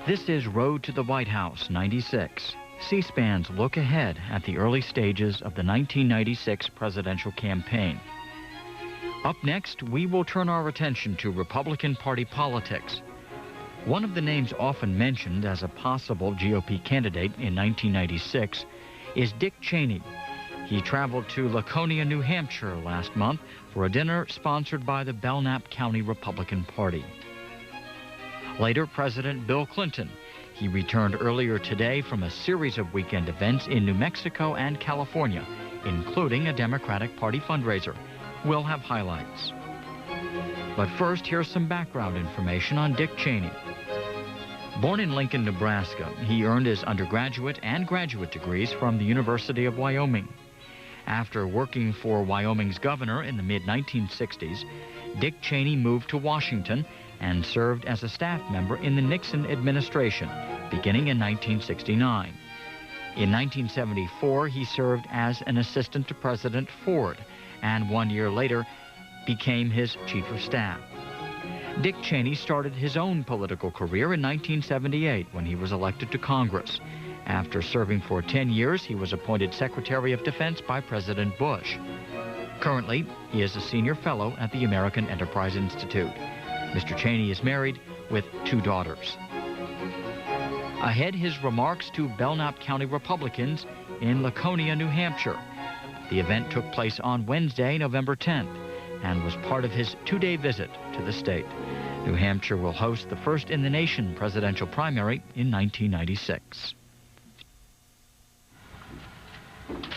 This is Road to the White House 96. C-SPAN's look ahead at the early stages of the 1996 presidential campaign. Up next, we will turn our attention to Republican Party politics. One of the names often mentioned as a possible GOP candidate in 1996 is Dick Cheney. He traveled to Laconia, New Hampshire last month for a dinner sponsored by the Belknap County Republican Party. Later, President Bill Clinton. He returned earlier today from a series of weekend events in New Mexico and California, including a Democratic Party fundraiser. We'll have highlights. But first, here's some background information on Dick Cheney. Born in Lincoln, Nebraska, he earned his undergraduate and graduate degrees from the University of Wyoming. After working for Wyoming's governor in the mid-1960s, Dick Cheney moved to Washington and served as a staff member in the Nixon administration, beginning in 1969. In 1974, he served as an assistant to President Ford, and 1 year later became his chief of staff. Dick Cheney started his own political career in 1978 when he was elected to Congress. After serving for 10 years, he was appointed Secretary of Defense by President Bush. Currently, he is a senior fellow at the American Enterprise Institute. Mr. Cheney is married with 2 daughters. Ahead, his remarks to Belknap County Republicans in Laconia, New Hampshire. The event took place on Wednesday, November 10th, and was part of his 2-day visit to the state. New Hampshire will host the first in the nation presidential primary in 1996.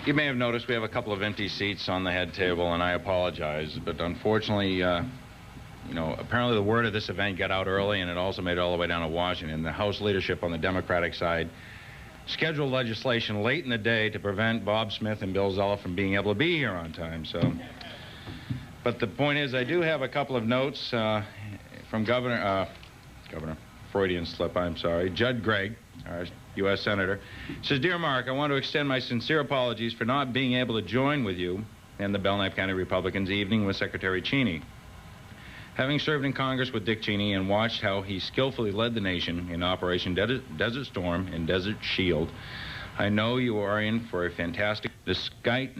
You may have noticed we have a couple of empty seats on the head table, and I apologize, but unfortunately, apparently the word of this event got out early, and it also made it all the way down to Washington. The House leadership on the Democratic side scheduled legislation late in the day to prevent Bob Smith and Bill Zella from being able to be here on time. But the point is, I do have a couple of notes from Governor Freudian slip, I'm sorry, Judd Gregg, our U.S. Senator. Says, "Dear Mark, I want to extend my sincere apologies for not being able to join with you and the Belknap County Republicans evening with Secretary Cheney. Having served in Congress with Dick Cheney and watched how he skillfully led the nation in Operation Desert Storm and Desert Shield, I know you are in for a fantastic... Despite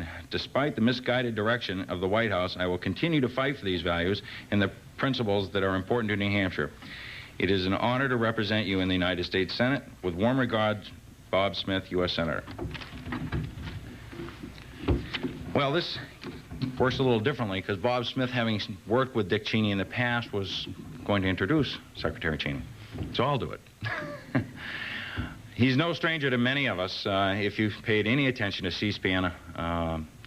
the misguided direction of the White House, I will continue to fight for these values and the principles that are important to New Hampshire. It is an honor to represent you in the United States Senate. With warm regards, Bob Smith, U.S. Senator." Well, this works a little differently because Bob Smith, having worked with Dick Cheney in the past, was going to introduce Secretary Cheney. So I'll do it. He's no stranger to many of us. If you've paid any attention to C-SPAN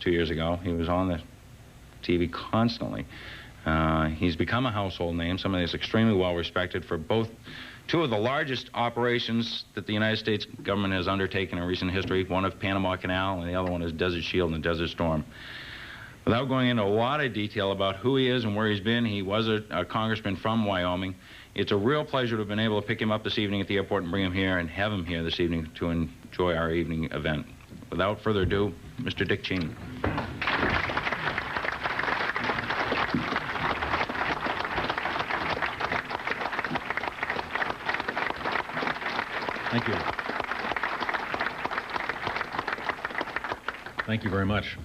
2 years ago, he was on the TV constantly. He's become a household name, somebody that's extremely well respected for both 2 of the largest operations that the United States government has undertaken in recent history, one of Panama Canal and the other one is Desert Shield and Desert Storm. Without going into a lot of detail about who he is and where he's been, he was a congressman from Wyoming. It's a real pleasure to have been able to pick him up this evening at the airport and bring him here and have him here this evening to enjoy our evening event. Without further ado, Mr. Dick Cheney. Thank you. Thank you very much.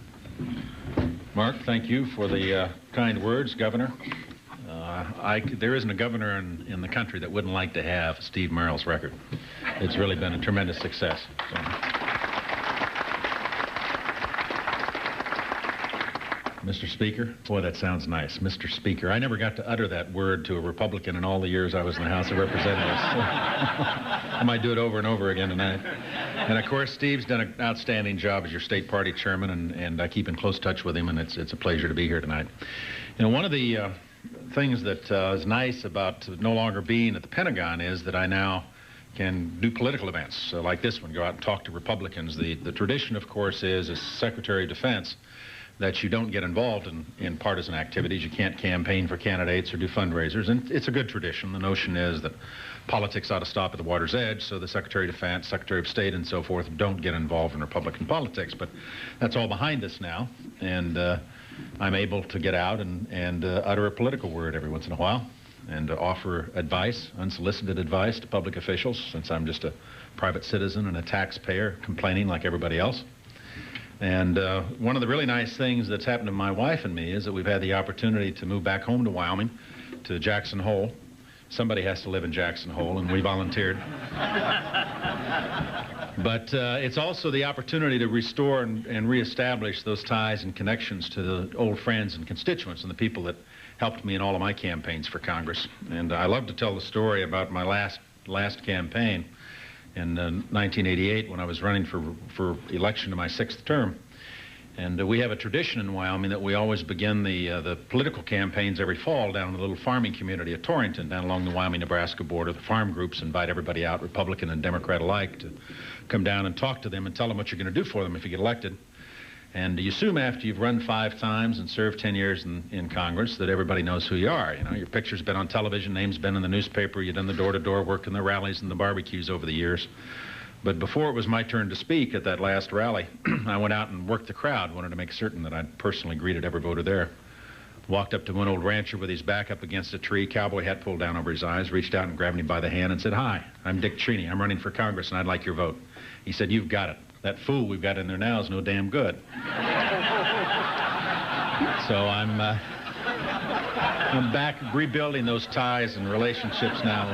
Mark, thank you for the kind words, Governor. There isn't a governor in the country that wouldn't like to have Steve Merrill's record. It's really been a tremendous success. So. Mr. Speaker, boy, that sounds nice. Mr. Speaker, I never got to utter that word to a Republican in all the years I was in the House of Representatives. I might do it over and over again tonight. And of course, Steve's done an outstanding job as your state party chairman, and I keep in close touch with him, and it's a pleasure to be here tonight. You know, one of the things that is nice about no longer being at the Pentagon is that I now can do political events like this one, go out and talk to Republicans. The tradition, of course, is as Secretary of Defense that you don't get involved in partisan activities. You can't campaign for candidates or do fundraisers, and it's a good tradition. The notion is that politics ought to stop at the water's edge, so the Secretary of Defense, Secretary of State, and so forth don't get involved in Republican politics. But that's all behind us now, and I'm able to get out and utter a political word every once in a while. and to offer advice, unsolicited advice to public officials, since I'm just a private citizen and a taxpayer complaining like everybody else. And one of the really nice things that's happened to my wife and me is that we've had the opportunity to move back home to Wyoming, to Jackson Hole. Somebody has to live in Jackson Hole, and we volunteered. But it's also the opportunity to restore and reestablish those ties and connections to the old friends and constituents and the people that helped me in all of my campaigns for Congress. And I love to tell the story about my last campaign in 1988 when I was running for election to my 6th term. And we have a tradition in Wyoming that we always begin the political campaigns every fall down in the little farming community of Torrington, down along the Wyoming-Nebraska border. The farm groups invite everybody out, Republican and Democrat alike, to come down and talk to them and tell them what you're going to do for them if you get elected. And you assume after you've run 5 times and served 10 years in Congress that everybody knows who you are. You know, your picture's been on television, name's been in the newspaper, you've done the door-to-door work in the rallies and the barbecues over the years. But before it was my turn to speak at that last rally, I went out and worked the crowd, wanted to make certain that I'd personally greeted every voter there. Walked up to one old rancher with his back up against a tree, cowboy hat pulled down over his eyes, reached out and grabbed him by the hand and said, "Hi, I'm Dick Cheney. I'm running for Congress and I'd like your vote." He said, "You've got it. That fool we've got in there now is no damn good." So I'm back rebuilding those ties and relationships now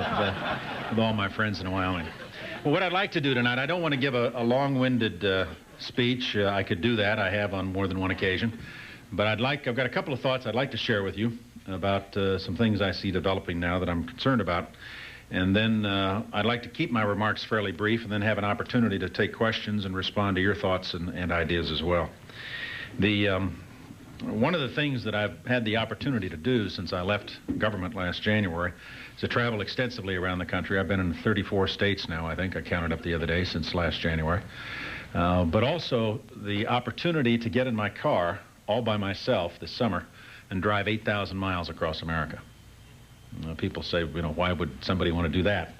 with all my friends in Wyoming. Well, what I'd like to do tonight, I don't want to give a long-winded speech. I could do that. I have on more than one occasion. But I've got a couple of thoughts I'd like to share with you about some things I see developing now that I'm concerned about. And then I'd like to keep my remarks fairly brief and then have an opportunity to take questions and respond to your thoughts and ideas as well. One of the things that I've had the opportunity to do since I left government last January is to travel extensively around the country. I've been in 34 states now, I think. I counted up the other day since last January. But also the opportunity to get in my car all by myself this summer and drive 8,000 miles across America. People say, you know, why would somebody want to do that?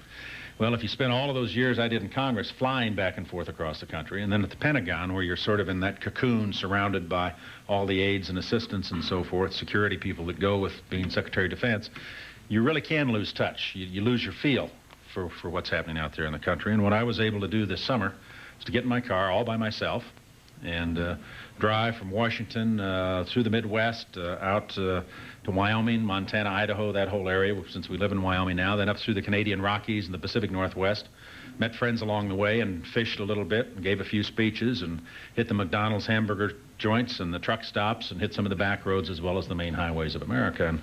Well, if you spend all of those years I did in Congress flying back and forth across the country, and then at the Pentagon, where you're sort of in that cocoon surrounded by all the aides and assistants and so forth, security people that go with being Secretary of Defense, you really can lose touch. You lose your feel for what's happening out there in the country. And what I was able to do this summer is to get in my car all by myself and drive from Washington through the Midwest out to Wyoming, Montana, Idaho, that whole area, since we live in Wyoming now, then up through the Canadian Rockies and the Pacific Northwest. Met friends along the way and fished a little bit and gave a few speeches and hit the McDonald's hamburger joints and the truck stops and hit some of the back roads as well as the main highways of America.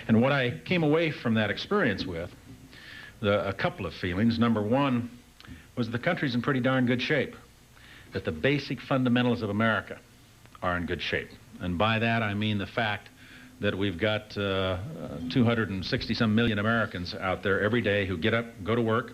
And what I came away from that experience with, a couple of feelings. Number one was the country's in pretty darn good shape, that the basic fundamentals of America are in good shape. And by that I mean the fact that we've got 260-some million Americans out there every day who get up, go to work,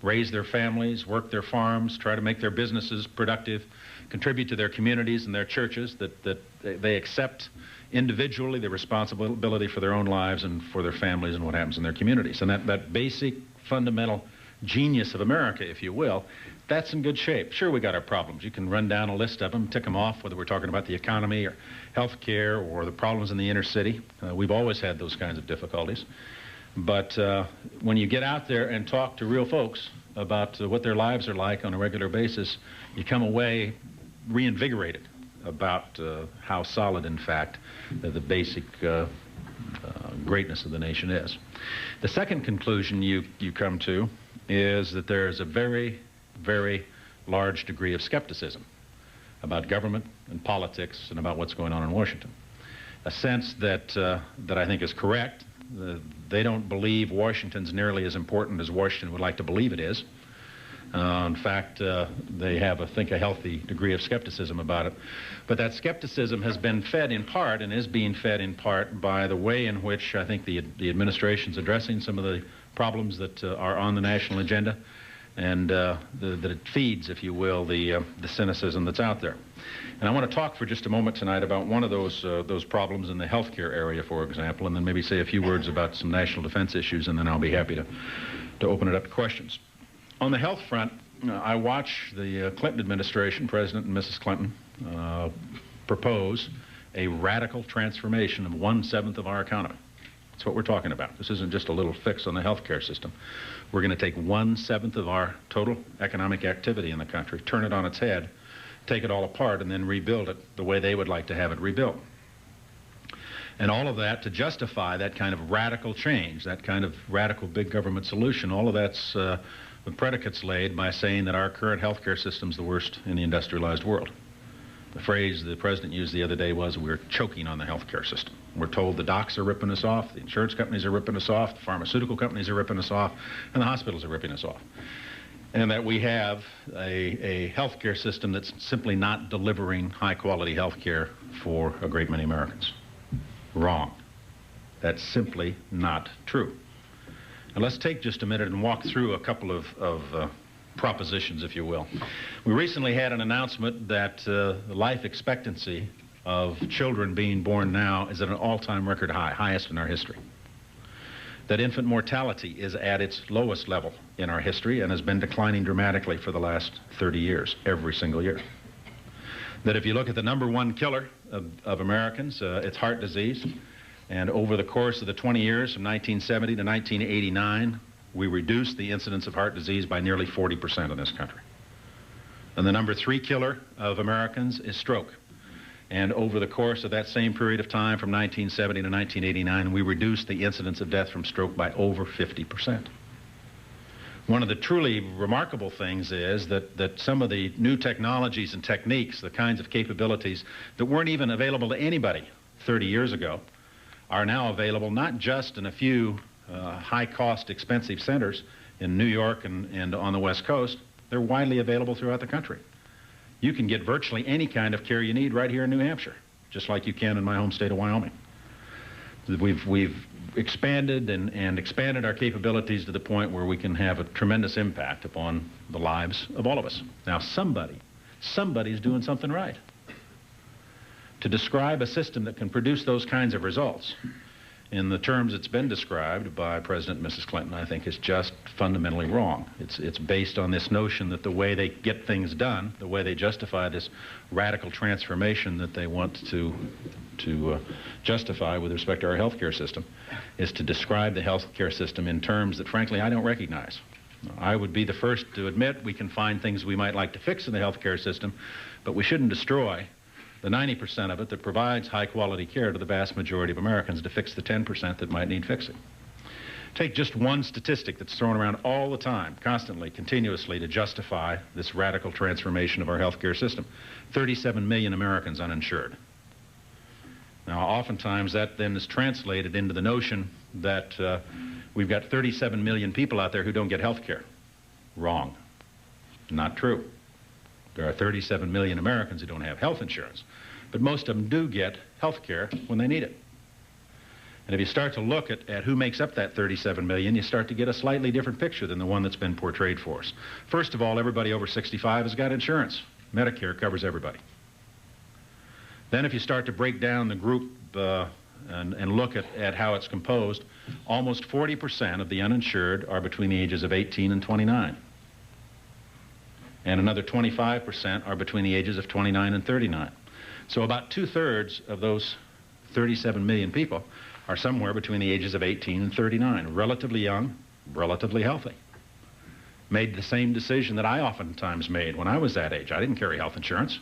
raise their families, work their farms, try to make their businesses productive, contribute to their communities and their churches, that they accept individually the responsibility for their own lives and for their families and what happens in their communities. And that basic fundamental genius of America, if you will, that's in good shape. Sure, we got our problems. You can run down a list of them, tick them off, whether we're talking about the economy or health care or the problems in the inner city. We've always had those kinds of difficulties. But when you get out there and talk to real folks about what their lives are like on a regular basis, you come away reinvigorated about how solid, in fact, the basic greatness of the nation is. The second conclusion you come to is that there is a very, very large degree of skepticism about government and politics and about what's going on in Washington. A sense that I think is correct. They don't believe Washington's nearly as important as Washington would like to believe it is. In fact, they have, I think, a healthy degree of skepticism about it. But that skepticism has been fed in part and is being fed in part by the way in which I think the administration's addressing some of the problems that are on the national agenda, and that it feeds, if you will, the cynicism that's out there. And I want to talk for just a moment tonight about one of those problems in the health care area, for example, and then maybe say a few words about some national defense issues, and then I'll be happy to open it up to questions. On the health front, I watch the Clinton administration, President and Mrs. Clinton, propose a radical transformation of 1/7 of our economy. That's what we're talking about. This isn't just a little fix on the health care system. We're going to take 1/7 of our total economic activity in the country, turn it on its head, take it all apart, and then rebuild it the way they would like to have it rebuilt. And all of that to justify that kind of radical change, that kind of radical big government solution, all of that's with predicates laid by saying that our current health care system is the worst in the industrialized world. The phrase the president used the other day was, we're choking on the health care system. We're told the docs are ripping us off, the insurance companies are ripping us off, the pharmaceutical companies are ripping us off, and the hospitals are ripping us off. And that we have a health care system that's simply not delivering high-quality health care for a great many Americans. Wrong. That's simply not true. And let's take just a minute and walk through a couple of propositions, if you will. We recently had an announcement that the life expectancy of children being born now is at an all-time record high, highest in our history. That infant mortality is at its lowest level in our history and has been declining dramatically for the last 30 years, every single year. That if you look at the #1 killer of Americans, it's heart disease. And over the course of the 20 years from 1970 to 1989, we reduced the incidence of heart disease by nearly 40% in this country. And the #3 killer of Americans is stroke. And over the course of that same period of time from 1970 to 1989, we reduced the incidence of death from stroke by over 50%. One of the truly remarkable things is that some of the new technologies and techniques, the kinds of capabilities that weren't even available to anybody 30 years ago, are now available not just in a few high-cost, expensive centers in New York and on the West Coast. They're widely available throughout the country. You can get virtually any kind of care you need right here in New Hampshire, just like you can in my home state of Wyoming. We've expanded and expanded our capabilities to the point where we can have a tremendous impact upon the lives of all of us. Now, somebody's doing something right. To describe a system that can produce those kinds of results in the terms it's been described by President and Mrs. Clinton, I think is just fundamentally wrong. It's based on this notion that the way they get things done, the way they justify this radical transformation that they want to justify with respect to our health care system, is to describe the health care system in terms that, frankly, I don't recognize. I would be the first to admit we can find things we might like to fix in the health care system, but we shouldn't destroy the 90% of it that provides high-quality care to the vast majority of Americans to fix the 10% that might need fixing. Take just one statistic that's thrown around all the time, constantly, continuously, to justify this radical transformation of our health care system. 37 million Americans uninsured. Now, oftentimes that then is translated into the notion that we've got 37 million people out there who don't get health care. Wrong. Not true. There are 37 million Americans who don't have health insurance, but most of them do get health care when they need it. And if you start to look at who makes up that 37 million, you start to get a slightly different picture than the one that's been portrayed for us. First of all, everybody over 65 has got insurance. Medicare covers everybody. Then if you start to break down the group and look at how it's composed, almost 40% of the uninsured are between the ages of 18 and 29. And another 25% are between the ages of 29 and 39. So about 2/3 of those 37 million people are somewhere between the ages of 18 and 39, relatively young, relatively healthy. Made the same decision that I oftentimes made when I was that age. I didn't carry health insurance.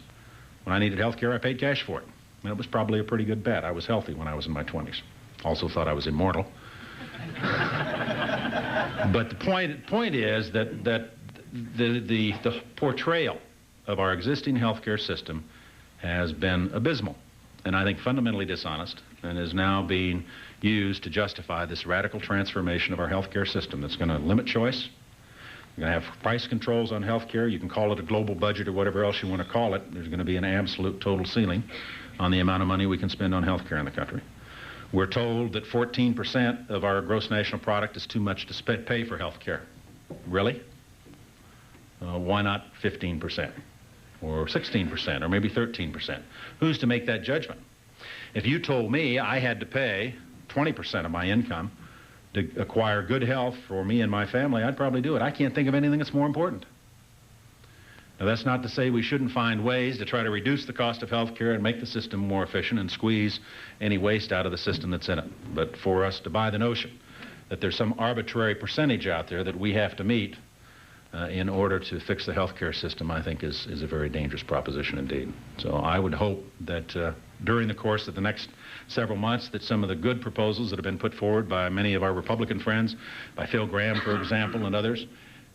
When I needed health care, I paid cash for it. And it was probably a pretty good bet. I was healthy when I was in my 20s. Also thought I was immortal. But the point is that the portrayal of our existing healthcare system has been abysmal, and I think fundamentally dishonest, and is now being used to justify this radical transformation of our healthcare system that's going to limit choice. We're going to have price controls on healthcare. You can call it a global budget or whatever else you want to call it. There's going to be an absolute total ceiling on the amount of money we can spend on healthcare in the country. We're told that 14% of our gross national product is too much to pay for healthcare. Really? Why not 15% or 16% or maybe 13%? Who's to make that judgment? If you told me I had to pay 20% of my income to acquire good health for me and my family, I'd probably do it. I can't think of anything that's more important. Now, that's not to say we shouldn't find ways to try to reduce the cost of health care and make the system more efficient and squeeze any waste out of the system that's in it. But for us to buy the notion that there's some arbitrary percentage out there that we have to meet in order to fix the health care system, I think is a very dangerous proposition indeed. So I would hope that during the course of the next several months that some of the good proposals that have been put forward by many of our Republican friends, by Phil Gramm, for example, and others,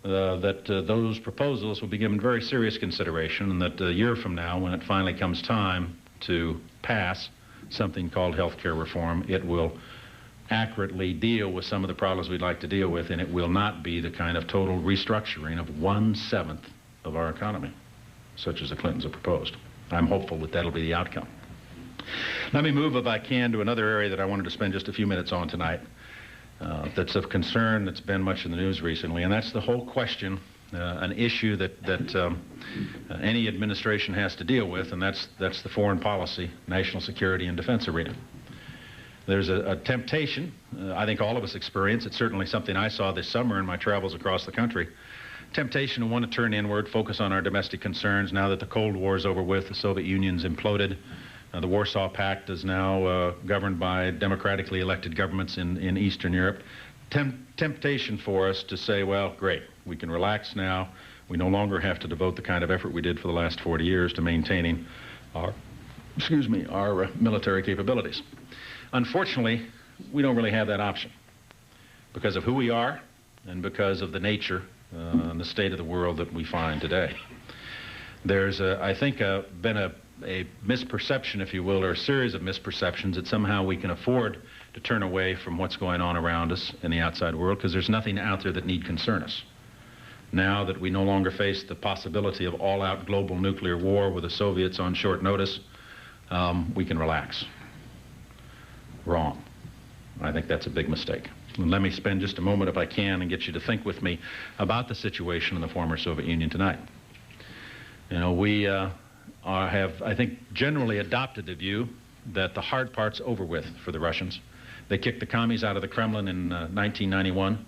that those proposals will be given very serious consideration, and that a year from now, when it finally comes time to pass something called health care reform, it will accurately deal with some of the problems we'd like to deal with, and it will not be the kind of total restructuring of 1/7 of our economy, such as the Clintons have proposed. I'm hopeful that that'll be the outcome. Let me move, if I can, to another area that I wanted to spend just a few minutes on tonight. That's of concern, that's been much in the news recently, and that's the whole question, an issue that any administration has to deal with, and that's the foreign policy, national security, and defense arena. There's a temptation, I think all of us experience, it's certainly something I saw this summer in my travels across the country, temptation to want to turn inward, focus on our domestic concerns now that the Cold War is over with, the Soviet Union's imploded. The Warsaw Pact is now governed by democratically elected governments in Eastern Europe. Temptation for us to say, well, great, we can relax now. We no longer have to devote the kind of effort we did for the last 40 years to maintaining our military capabilities. Unfortunately, we don't really have that option because of who we are and because of the nature and the state of the world that we find today. There's, I think, been a misperception, if you will, or a series of misperceptions that somehow we can afford to turn away from what's going on around us in the outside world, because there's nothing out there that need concern us. Now that we no longer face the possibility of all-out global nuclear war with the Soviets on short notice, we can relax. Wrong. I think that's a big mistake. And let me spend just a moment, if I can, and get you to think with me about the situation in the former Soviet Union tonight. You know, we have, I think, generally adopted the view that the hard part's over with for the Russians. They kicked the commies out of the Kremlin in 1991.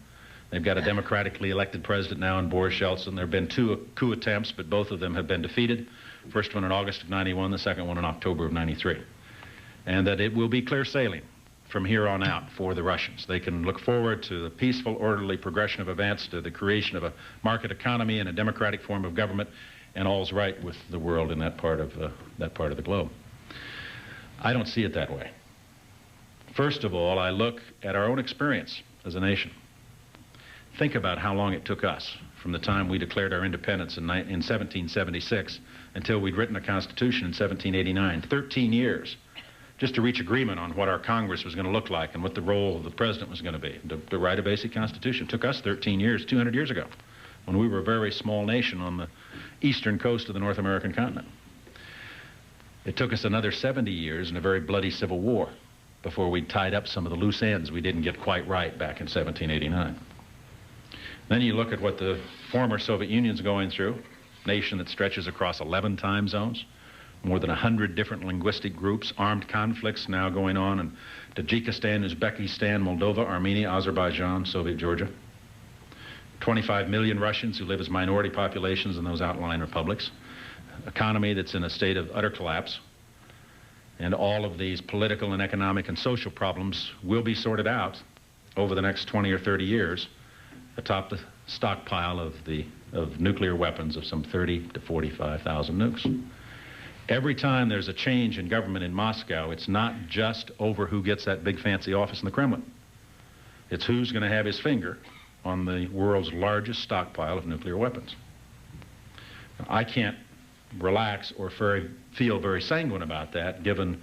They've got a democratically elected president now in Boris Yeltsin. There have been 2 coup attempts, but both of them have been defeated. First one in August of 91, the second one in October of 93. And that it will be clear sailing from here on out for the Russians. They can look forward to the peaceful, orderly progression of events, to the creation of a market economy and a democratic form of government, and all's right with the world in that part of the globe. I don't see it that way. First of all, I look at our own experience as a nation. Think about how long it took us from the time we declared our independence in 1776 until we'd written a Constitution in 1789. 13 years just to reach agreement on what our Congress was going to look like and what the role of the president was going to be. To write a basic Constitution took us 13 years, 200 years ago, when we were a very small nation on the eastern coast of the North American continent. It took us another 70 years and a very bloody civil war before we tied up some of the loose ends we didn't get quite right back in 1789. Then you look at what the former Soviet Union's going through, a nation that stretches across 11 time zones, more than 100 different linguistic groups, armed conflicts now going on in Tajikistan, Uzbekistan, Moldova, Armenia, Azerbaijan, Soviet Georgia. 25 million Russians who live as minority populations in those outlying republics. Economy that's in a state of utter collapse. And all of these political and economic and social problems will be sorted out over the next 20 or 30 years atop the stockpile of nuclear weapons of some 30 to 45,000 nukes. Every time there's a change in government in Moscow, it's not just over who gets that big fancy office in the Kremlin. It's who's going to have his finger on the world's largest stockpile of nuclear weapons. I can't relax or feel very sanguine about that, given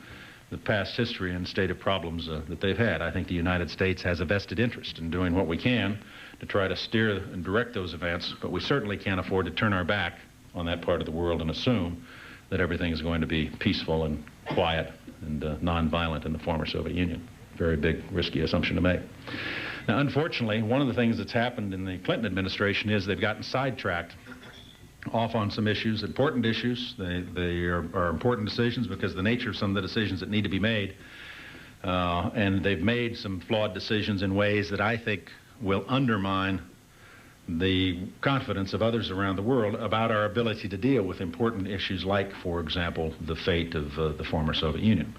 the past history and state of problems that they've had. I think the United States has a vested interest in doing what we can to try to steer and direct those events, but we certainly can't afford to turn our back on that part of the world and assume that everything is going to be peaceful and quiet and nonviolent in the former Soviet Union. Very big, risky assumption to make. Now, unfortunately, one of the things that's happened in the Clinton administration is they've gotten sidetracked off on some issues, important issues. They are important decisions because of the nature of some of the decisions that need to be made. And they've made some flawed decisions in ways that I think will undermine the confidence of others around the world about our ability to deal with important issues like, for example, the fate of the former Soviet Union.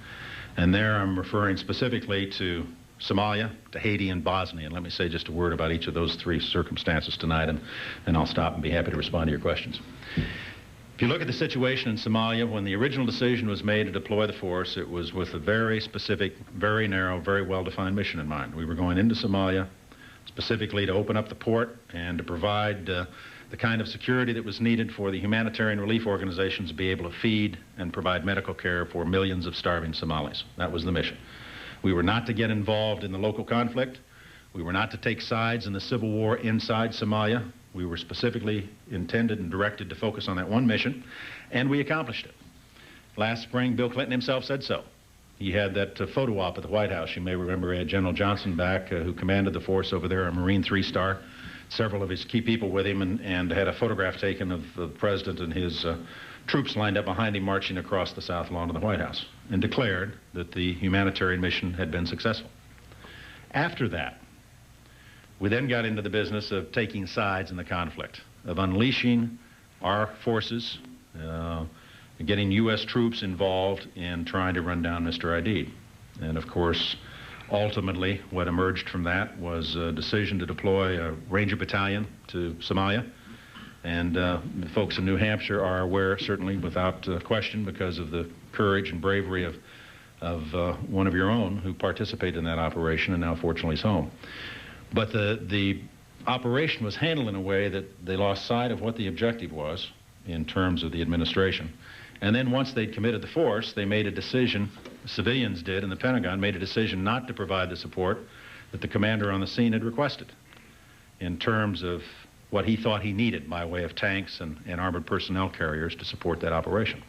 And there I'm referring specifically to Somalia, to Haiti, and Bosnia. And let me say just a word about each of those three circumstances tonight, and I'll stop and be happy to respond to your questions. If you look at the situation in Somalia, when the original decision was made to deploy the force, it was with a very specific, very narrow, very well-defined mission in mind. We were going into Somalia specifically to open up the port and to provide the kind of security that was needed for the humanitarian relief organizations to be able to feed and provide medical care for millions of starving Somalis. That was the mission. We were not to get involved in the local conflict. We were not to take sides in the civil war inside Somalia. We were specifically intended and directed to focus on that one mission, and we accomplished it. Last spring, Bill Clinton himself said so. He had that photo op at the White House. You may remember he had General Johnson back, who commanded the force over there, a Marine three-star, several of his key people with him, and had a photograph taken of the president and his troops lined up behind him marching across the south lawn of the White House, and declared that the humanitarian mission had been successful. After that, we then got into the business of taking sides in the conflict, of unleashing our forces, getting U.S. troops involved in trying to run down Mr. Aidid. And of course, ultimately, what emerged from that was a decision to deploy a Ranger Battalion to Somalia. And the folks in New Hampshire are aware, certainly without question, because of the courage and bravery of one of your own who participated in that operation and now fortunately is home. But the operation was handled in a way that they lost sight of what the objective was in terms of the administration. And then once they'd committed the force, they made a decision, civilians did, and the Pentagon made a decision not to provide the support that the commander on the scene had requested in terms of what he thought he needed by way of tanks and armored personnel carriers to support that operation.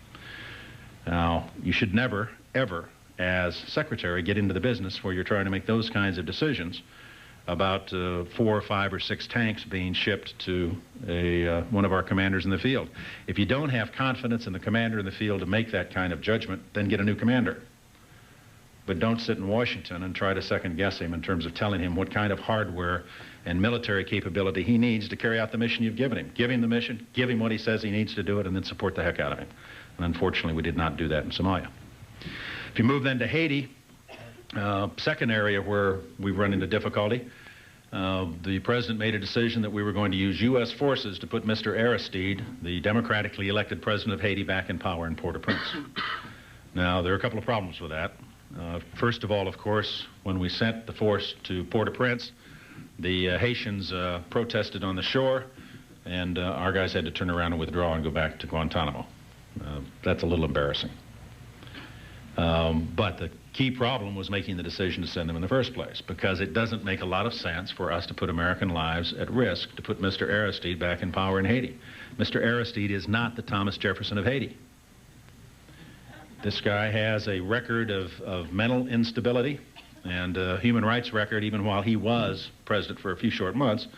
Now, you should never, ever, as secretary, get into the business where you're trying to make those kinds of decisions about 4 or 5 or 6 tanks being shipped to one of our commanders in the field. If you don't have confidence in the commander in the field to make that kind of judgment, then get a new commander. But don't sit in Washington and try to second-guess him in terms of telling him what kind of hardware and military capability he needs to carry out the mission you've given him. Give him the mission, give him what he says he needs to do it, and then support the heck out of him. And unfortunately, we did not do that in Somalia. If you move then to Haiti, second area where we've run into difficulty, the president made a decision that we were going to use U.S. forces to put Mr. Aristide, the democratically elected president of Haiti, back in power in Port-au-Prince. Now, there are a couple of problems with that. First of all, of course, when we sent the force to Port-au-Prince, the Haitians protested on the shore, and our guys had to turn around and withdraw and go back to Guantanamo. That's a little embarrassing. But the key problem was making the decision to send them in the first place, because it doesn't make a lot of sense for us to put American lives at risk to put Mr. Aristide back in power in Haiti. Mr. Aristide is not the Thomas Jefferson of Haiti. This guy has a record of mental instability and a human rights record, even while he was president for a few short months,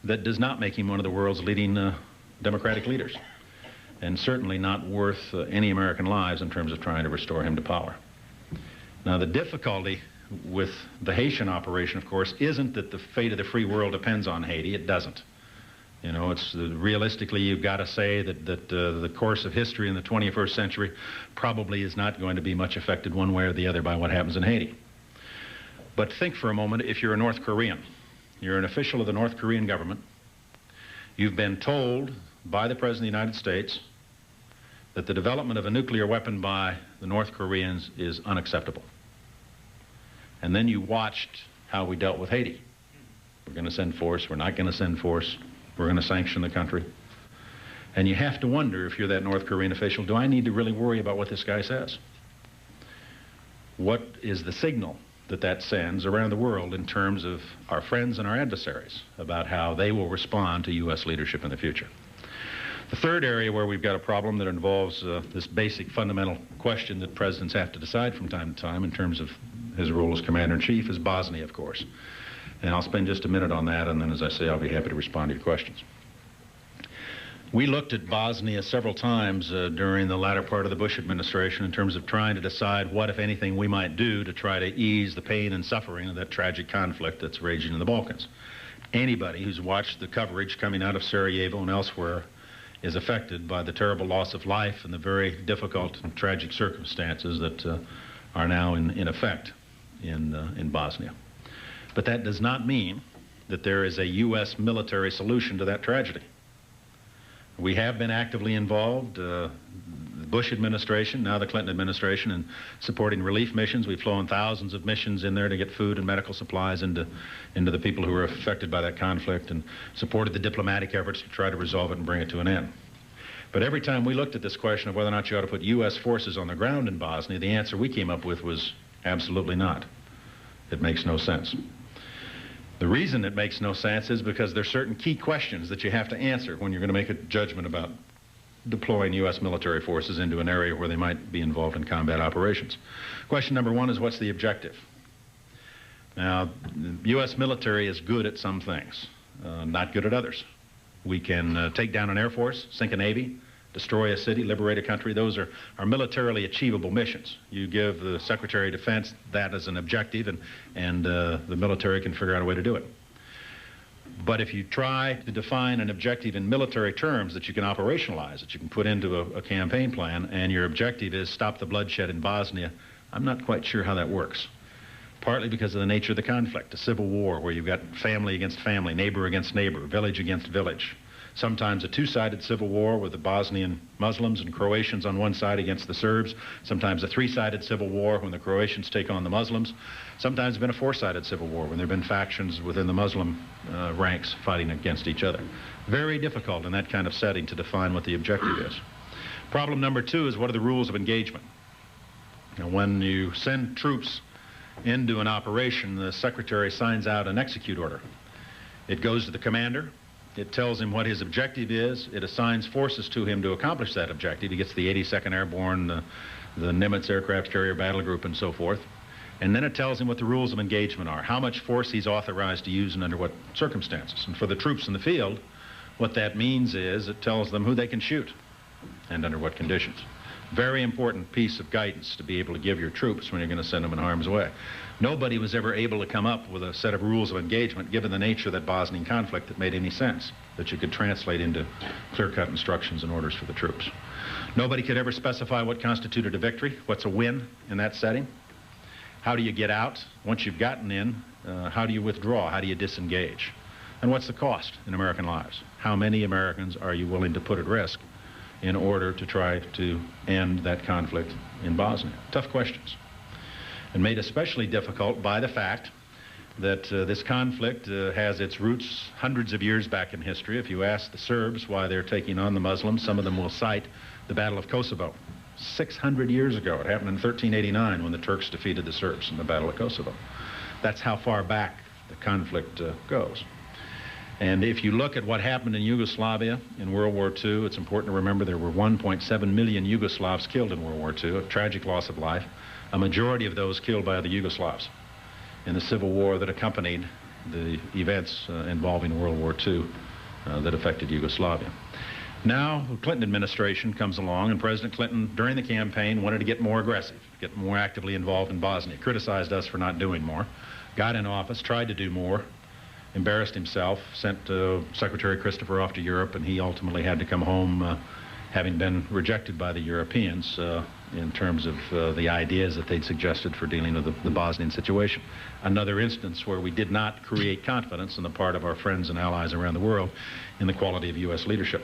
that does not make him one of the world's leading democratic leaders, and certainly not worth any American lives in terms of trying to restore him to power. Now, the difficulty with the Haitian operation, of course, isn't that the fate of the free world depends on Haiti. It doesn't. You know, it's realistically, you've got to say that the course of history in the 21st century probably is not going to be much affected one way or the other by what happens in Haiti. But think for a moment, if you're a North Korean, you're an official of the North Korean government, you've been told by the President of the United States that the development of a nuclear weapon by the North Koreans is unacceptable. And then you watched how we dealt with Haiti. We're going to send force, we're not going to send force, we're going to sanction the country. And you have to wonder, if you're that North Korean official, do I need to really worry about what this guy says? What is the signal that that sends around the world in terms of our friends and our adversaries about how they will respond to U.S. leadership in the future? The third area where we've got a problem that involves this basic fundamental question that presidents have to decide from time to time in terms of his role as commander-in-chief is Bosnia, of course. And I'll spend just a minute on that, and then, as I say, I'll be happy to respond to your questions. We looked at Bosnia several times during the latter part of the Bush administration in terms of trying to decide what, if anything, we might do to try to ease the pain and suffering of that tragic conflict that's raging in the Balkans. Anybody who's watched the coverage coming out of Sarajevo and elsewhere is affected by the terrible loss of life and the very difficult and tragic circumstances that are now in effect in Bosnia. But that does not mean that there is a U.S. military solution to that tragedy. We have been actively involved, the Bush administration, now the Clinton administration, in supporting relief missions. We've flown thousands of missions in there to get food and medical supplies into the people who were affected by that conflict, and supported the diplomatic efforts to try to resolve it and bring it to an end. But every time we looked at this question of whether or not you ought to put U.S. forces on the ground in Bosnia, the answer we came up with was absolutely not. It makes no sense. The reason it makes no sense is because there are certain key questions that you have to answer when you're going to make a judgment about deploying U.S. military forces into an area where they might be involved in combat operations. Question number one is, what's the objective? Now, the U.S. military is good at some things, not good at others. We can take down an air force, sink a navy, destroy a city, liberate a country. Those are militarily achievable missions. You give the Secretary of Defense that as an objective, and the military can figure out a way to do it. But if you try to define an objective in military terms that you can operationalize, that you can put into a campaign plan, and your objective is stop the bloodshed in Bosnia, I'm not quite sure how that works. Partly because of the nature of the conflict, a civil war where you've got family against family, neighbor against neighbor, village against village. Sometimes a two-sided civil war with the Bosnian Muslims and Croatians on one side against the Serbs. Sometimes a three-sided civil war when the Croatians take on the Muslims. Sometimes it's been a four-sided civil war when there have been factions within the Muslim ranks fighting against each other. Very difficult in that kind of setting to define what the objective is. Problem number two is, what are the rules of engagement? Now, when you send troops into an operation, the Secretary signs out an execute order. It goes to the commander. It tells him what his objective is. It assigns forces to him to accomplish that objective. He gets the 82nd Airborne, the Nimitz Aircraft Carrier Battle Group, and so forth. And then it tells him what the rules of engagement are, how much force he's authorized to use and under what circumstances. And for the troops in the field, what that means is it tells them who they can shoot and under what conditions. Very important piece of guidance to be able to give your troops when you're going to send them in harm's way. Nobody was ever able to come up with a set of rules of engagement, given the nature of that Bosnian conflict, that made any sense, that you could translate into clear-cut instructions and orders for the troops. Nobody could ever specify what constituted a victory, what's a win in that setting. How do you get out? Once you've gotten in, how do you withdraw? How do you disengage? And what's the cost in American lives? How many Americans are you willing to put at risk in order to try to end that conflict in Bosnia? Tough questions. And made especially difficult by the fact that this conflict has its roots hundreds of years back in history. If you ask the Serbs why they're taking on the Muslims, some of them will cite the Battle of Kosovo. 600 years ago. It happened in 1389 when the Turks defeated the Serbs in the Battle of Kosovo. That's how far back the conflict goes. And if you look at what happened in Yugoslavia in World War II, it's important to remember there were 1.7 million Yugoslavs killed in World War II, a tragic loss of life, a majority of those killed by the Yugoslavs in the civil war that accompanied the events involving World War II that affected Yugoslavia. Now, the Clinton administration comes along, and President Clinton, during the campaign, wanted to get more aggressive, get more actively involved in Bosnia, criticized us for not doing more, got in office, tried to do more, embarrassed himself, sent Secretary Christopher off to Europe, and he ultimately had to come home having been rejected by the Europeans in terms of the ideas that they'd suggested for dealing with the Bosnian situation. Another instance where we did not create confidence on the part of our friends and allies around the world in the quality of U.S. leadership.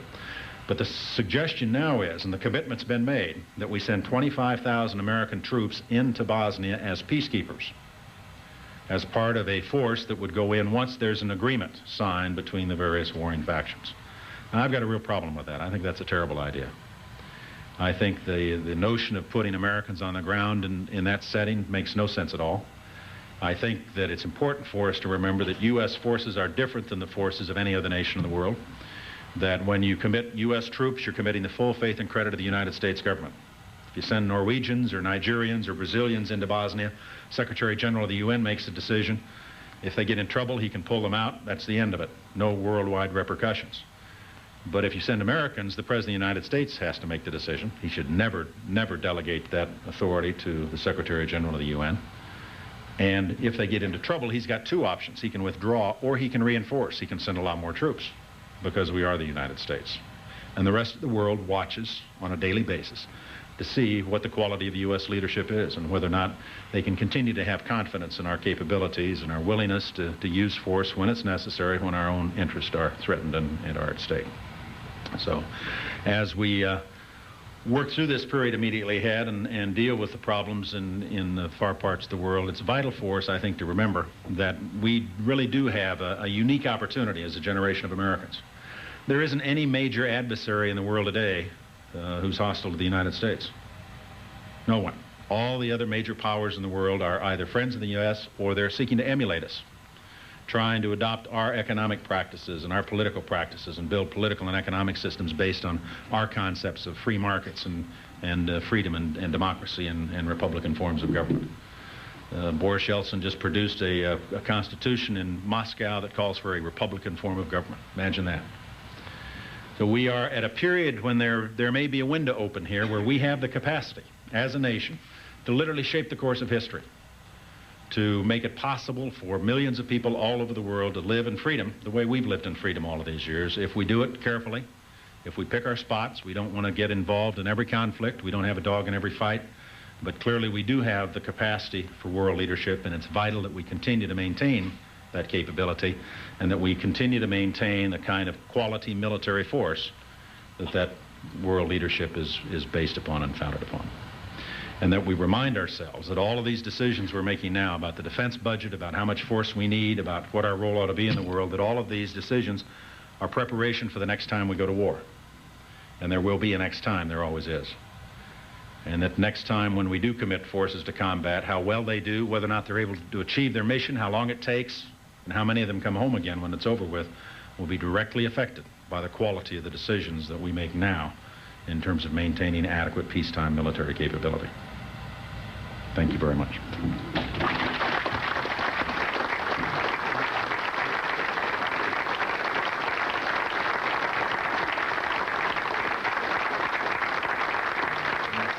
But the suggestion now is, and the commitment's been made, that we send 25,000 American troops into Bosnia as peacekeepers, as part of a force that would go in once there's an agreement signed between the various warring factions. Now, I've got a real problem with that. I think that's a terrible idea. I think the notion of putting Americans on the ground in that setting makes no sense at all. I think that it's important for us to remember that U.S. forces are different than the forces of any other nation in the world, that when you commit U.S. troops, you're committing the full faith and credit of the United States government. If you send Norwegians or Nigerians or Brazilians into Bosnia, Secretary General of the UN makes a decision. If they get in trouble, he can pull them out. That's the end of it. No worldwide repercussions. But if you send Americans, the President of the United States has to make the decision. He should never, never delegate that authority to the Secretary General of the UN. And if they get into trouble, he's got two options. He can withdraw or he can reinforce. He can send a lot more troops because we are the United States. And the rest of the world watches on a daily basis to see what the quality of the U.S. leadership is and whether or not they can continue to have confidence in our capabilities and our willingness to use force when it's necessary, when our own interests are threatened and are at stake. So as we work through this period immediately ahead and deal with the problems in the far parts of the world, it's vital for us, I think, to remember that we really do have a unique opportunity as a generation of Americans. There isn't any major adversary in the world today who's hostile to the United States. No one. All the other major powers in the world are either friends of the U.S. or they're seeking to emulate us, trying to adopt our economic practices and our political practices and build political and economic systems based on our concepts of free markets and freedom and democracy and Republican forms of government. Boris Yeltsin just produced a constitution in Moscow that calls for a Republican form of government. Imagine that. So we are at a period when there may be a window open here where we have the capacity as a nation to literally shape the course of history, to make it possible for millions of people all over the world to live in freedom the way we've lived in freedom all of these years, if we do it carefully, if we pick our spots. We don't want to get involved in every conflict. We don't have a dog in every fight. But clearly we do have the capacity for world leadership, and it's vital that we continue to maintain that capability and that we continue to maintain the kind of quality military force that world leadership is based upon and founded upon. And that we remind ourselves that all of these decisions we're making now about the defense budget, about how much force we need, about what our role ought to be in the world, that all of these decisions are preparation for the next time we go to war. And there will be a next time, there always is. And that next time when we do commit forces to combat, how well they do, whether or not they're able to achieve their mission, how long it takes, and how many of them come home again when it's over with, will be directly affected by the quality of the decisions that we make now in terms of maintaining adequate peacetime military capability. Thank you very much.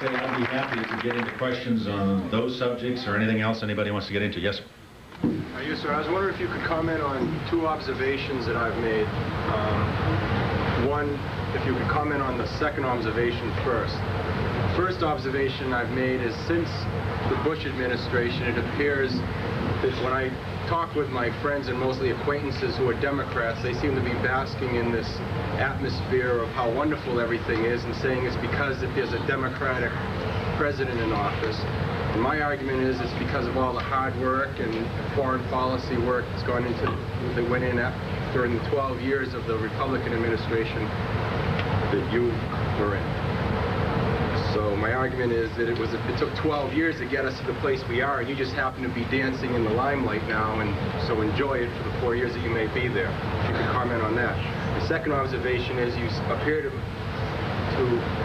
I'll be happy to get into questions on those subjects or anything else anybody wants to get into. Yes, sir. Yes, sir. I was wondering if you could comment on two observations that I've made. One, if you could comment on the second observation first. First observation I've made is since the Bush administration, it appears that when I talk with my friends and mostly acquaintances who are Democrats, they seem to be basking in this atmosphere of how wonderful everything is and saying it's because if there's a Democratic president in office. And my argument is it's because of all the hard work and foreign policy work that's gone into, that went in during the 12 years of the Republican administration that you were in. So my argument is that it took 12 years to get us to the place we are, and you just happen to be dancing in the limelight now, and so enjoy it for the 4 years that you may be there. If you could comment on that. The second observation is you appear to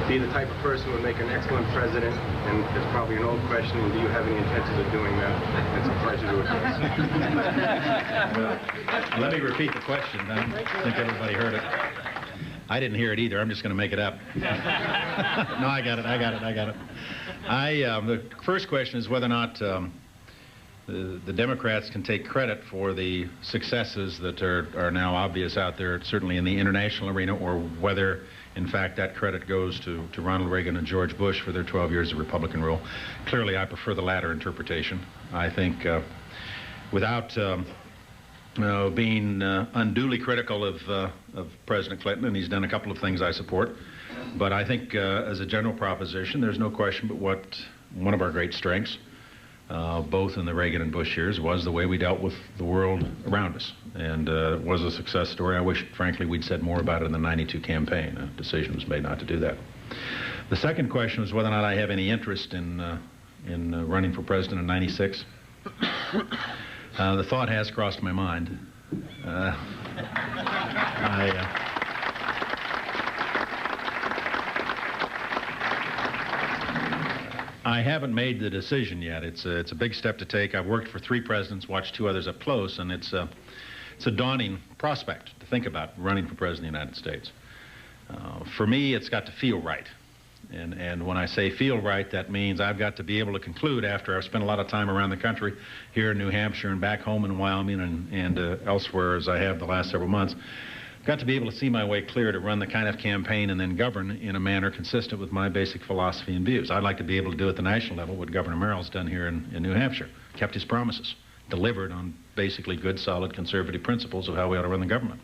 be the type of person who would make an excellent president, and it's probably an old question, and do you have any intentions of doing that? It's a pleasure to address. Well, let me repeat the question. I think everybody heard it. I didn't hear it either. I'm just going to make it up. No, I got it. The first question is whether or not the Democrats can take credit for the successes that are now obvious out there, certainly in the international arena, or whether, in fact, that credit goes to Ronald Reagan and George Bush for their 12 years of Republican rule. Clearly, I prefer the latter interpretation. I think without being unduly critical of President Clinton, and he's done a couple of things I support, but I think as a general proposition, there's no question but what one of our great strengths, both in the Reagan and Bush years, was the way we dealt with the world around us. And it was a success story. I wish, frankly, we'd said more about it in the '92 campaign. A decision was made not to do that. The second question was whether or not I have any interest in running for president in '96. The thought has crossed my mind. I haven't made the decision yet. It's a big step to take. I've worked for 3 presidents, watched 2 others up close, and it's a daunting prospect to think about running for president of the United States. For me, it's got to feel right. And when I say feel right, that means I've got to be able to conclude after I've spent a lot of time around the country, here in New Hampshire and back home in Wyoming and elsewhere as I have the last several months, got to be able to see my way clear to run the kind of campaign and then govern in a manner consistent with my basic philosophy and views. I'd like to be able to do at the national level what Governor Merrill's done here in New Hampshire, kept his promises, delivered on basically good, solid conservative principles of how we ought to run the government.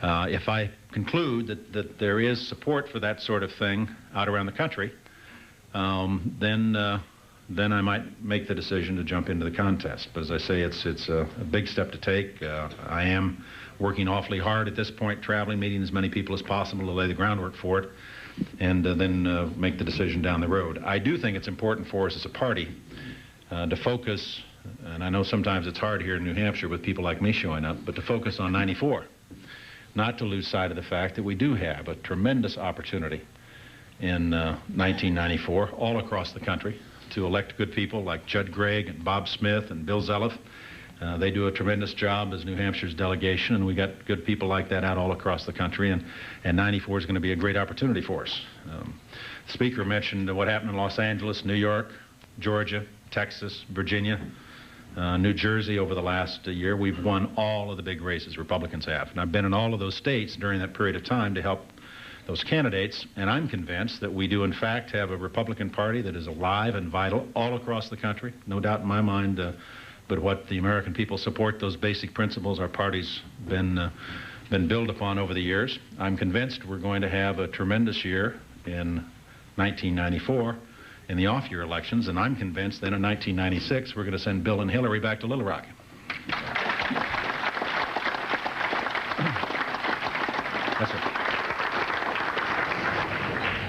If I conclude that there is support for that sort of thing out around the country, then I might make the decision to jump into the contest. But as I say, it's a big step to take. I am working awfully hard at this point, traveling, meeting as many people as possible to lay the groundwork for it, and then make the decision down the road. I do think it's important for us as a party to focus, and I know sometimes it's hard here in New Hampshire with people like me showing up, but to focus on '94. Not to lose sight of the fact that we do have a tremendous opportunity in 1994 all across the country to elect good people like Judd Gregg and Bob Smith and Bill Zelliff. They do a tremendous job as New Hampshire's delegation, and we got good people like that out all across the country, and '94 is going to be a great opportunity for us. The Speaker mentioned what happened in Los Angeles, New York, Georgia, Texas, Virginia, New Jersey over the last year. We've won all of the big races, Republicans have. And I've been in all of those states during that period of time to help those candidates, and I'm convinced that we do in fact have a Republican Party that is alive and vital all across the country, no doubt in my mind, but what the American people support, those basic principles our party's been built upon over the years. I'm convinced we're going to have a tremendous year in 1994 in the off-year elections, and I'm convinced then in 1996 we're going to send Bill and Hillary back to Little Rock. That's it.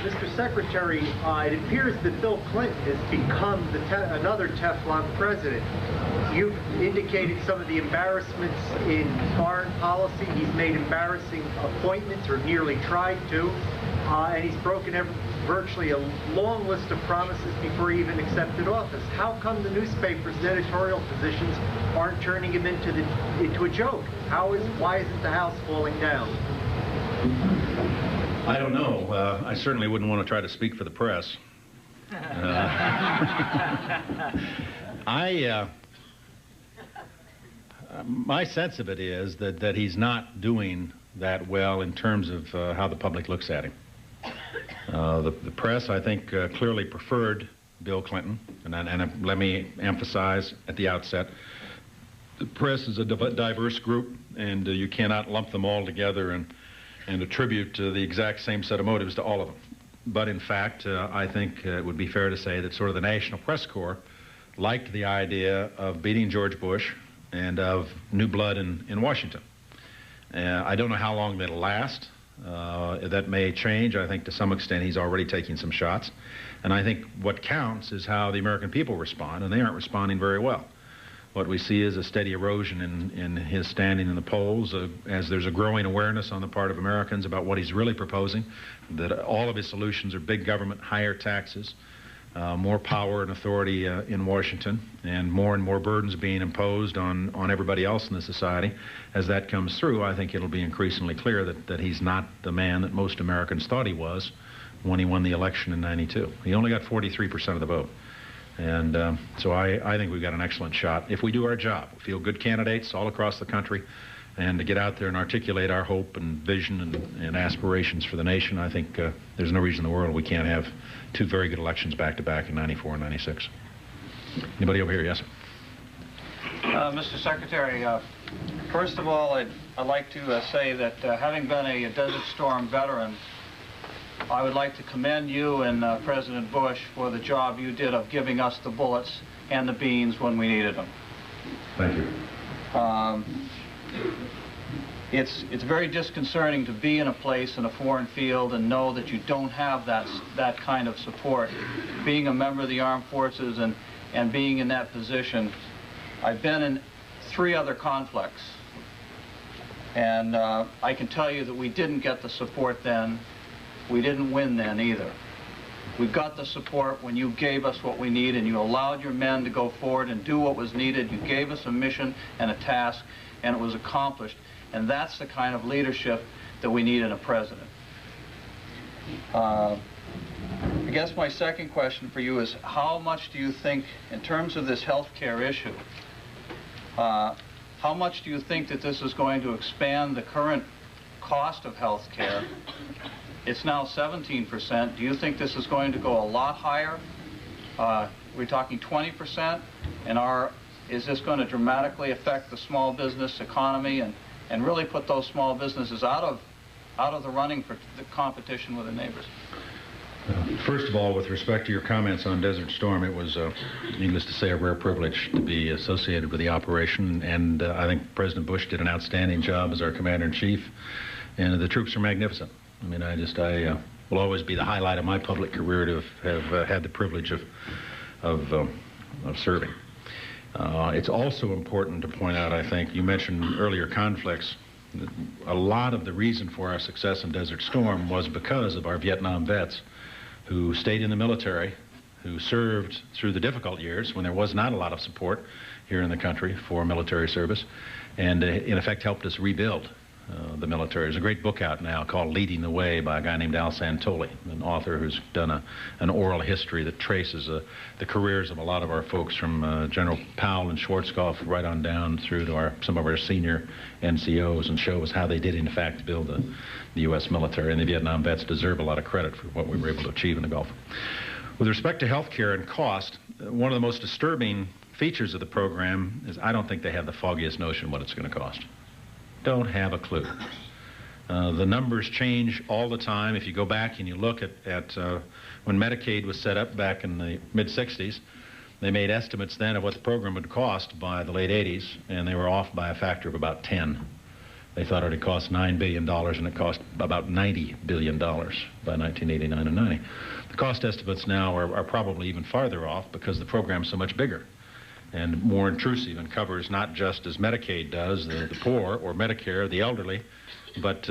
Mr. Secretary, it appears that Bill Clinton has become another Teflon president. You've indicated some of the embarrassments in foreign policy. He's made embarrassing appointments, or nearly tried to, and he's broken virtually a long list of promises before he even accepted office. How come the newspapers and editorial positions aren't turning him into a joke? Why isn't the House falling down? I don't know. I certainly wouldn't want to try to speak for the press. My sense of it is that he's not doing that well in terms of how the public looks at him. The press, I think, clearly preferred Bill Clinton, and let me emphasize at the outset, the press is a diverse group, and you cannot lump them all together and attribute the exact same set of motives to all of them. But in fact, I think it would be fair to say that sort of the National Press Corps liked the idea of beating George Bush and of new blood in Washington. I don't know how long that'll last. That may change. I think to some extent he's already taking some shots. And I think what counts is how the American people respond, and they aren't responding very well. What we see is a steady erosion in his standing in the polls as there's a growing awareness on the part of Americans about what he's really proposing, that all of his solutions are big government, higher taxes, more power and authority in Washington, and more burdens being imposed on everybody else in the society. As that comes through, I think it'll be increasingly clear that he's not the man that most Americans thought he was when he won the election in '92. He only got 43% of the vote. And so I think we've got an excellent shot if we do our job. We field good candidates all across the country, and to get out there and articulate our hope and vision and aspirations for the nation. I think there's no reason in the world we can't have two very good elections back-to-back in '94 and '96. Anybody over here? Yes, sir. Mr. Secretary, first of all, I'd like to say that having been a Desert Storm veteran, I would like to commend you and President Bush for the job you did of giving us the bullets and the beans when we needed them. Thank you. It's very disconcerting to be in a place in a foreign field and know that you don't have that kind of support. Being a member of the armed forces and being in that position, I've been in 3 other conflicts, and I can tell you that we didn't get the support then. We didn't win then either. We got the support when you gave us what we need and you allowed your men to go forward and do what was needed. You gave us a mission and a task, and it was accomplished. And that's the kind of leadership that we need in a president. I guess my second question for you is, how much do you think, in terms of this health care issue, how much do you think that this is going to expand the current cost of health care? It's now 17%. Do you think this is going to go a lot higher? We're talking 20%? And is this going to dramatically affect the small business economy and really put those small businesses out of the running for the competition with their neighbors? First of all, with respect to your comments on Desert Storm, it was, needless to say, a rare privilege to be associated with the operation, and I think President Bush did an outstanding job as our commander-in-chief, and the troops are magnificent. I mean, I will always be the highlight of my public career to have had the privilege of serving. It's also important to point out, I think, you mentioned earlier conflicts. A lot of the reason for our success in Desert Storm was because of our Vietnam vets who stayed in the military, who served through the difficult years when there was not a lot of support here in the country for military service, and in effect helped us rebuild the military. There's a great book out now called Leading the Way by a guy named Al Santoli, an author who's done an oral history that traces the careers of a lot of our folks from General Powell and Schwarzkopf right on down through to some of our senior NCOs, and shows how they did in fact build the U.S. military, and the Vietnam vets deserve a lot of credit for what we were able to achieve in the Gulf. With respect to health care and cost, one of the most disturbing features of the program is I don't think they have the foggiest notion what it's going to cost. Don't have a clue. The numbers change all the time. If you go back and you look at when Medicaid was set up back in the mid-60s, they made estimates then of what the program would cost by the late 80s, and they were off by a factor of about 10. They thought it would cost $9 billion, and it cost about $90 billion by 1989 and 90. The cost estimates now are probably even farther off because the program's so much bigger and more intrusive and covers not just as Medicaid does, the poor, or Medicare, the elderly, but,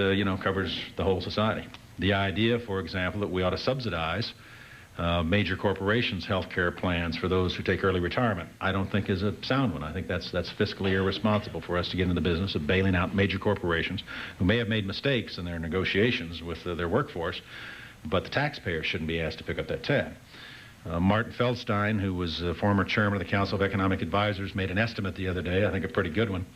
covers the whole society. The idea, for example, that we ought to subsidize major corporations' health care plans for those who take early retirement, I don't think is a sound one. I think that's fiscally irresponsible for us to get into the business of bailing out major corporations who may have made mistakes in their negotiations with their workforce, but the taxpayers shouldn't be asked to pick up that tab. Martin Feldstein, who was former chairman of the Council of Economic Advisors, made an estimate the other day, I think a pretty good one,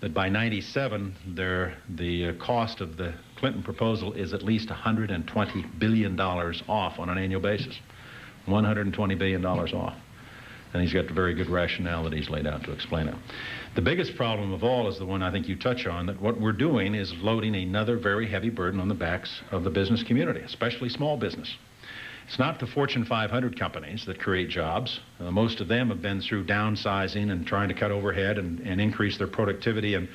that by '97, the cost of the Clinton proposal is at least $120 billion off on an annual basis. $120 billion off. And he's got a very good rationale that he's laid out to explain it. The biggest problem of all is the one I think you touch on, that what we're doing is loading another very heavy burden on the backs of the business community, especially small business. It's not the Fortune 500 companies that create jobs. Most of them have been through downsizing and trying to cut overhead and increase their productivity and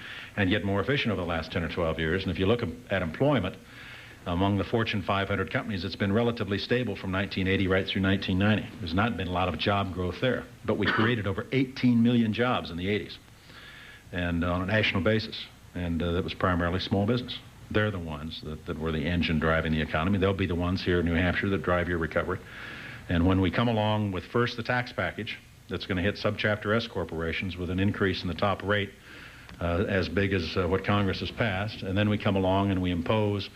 get more efficient over the last 10 or 12 years. And if you look at employment among the Fortune 500 companies, it's been relatively stable from 1980 right through 1990. There's not been a lot of job growth there. But we created over 18 million jobs in the 80s and on a national basis. And that was primarily small business. They're the ones that were the engine driving the economy. They'll be the ones here in New Hampshire that drive your recovery. And when we come along with first the tax package that's going to hit subchapter S corporations with an increase in the top rate as big as what Congress has passed, and then we come along and we impose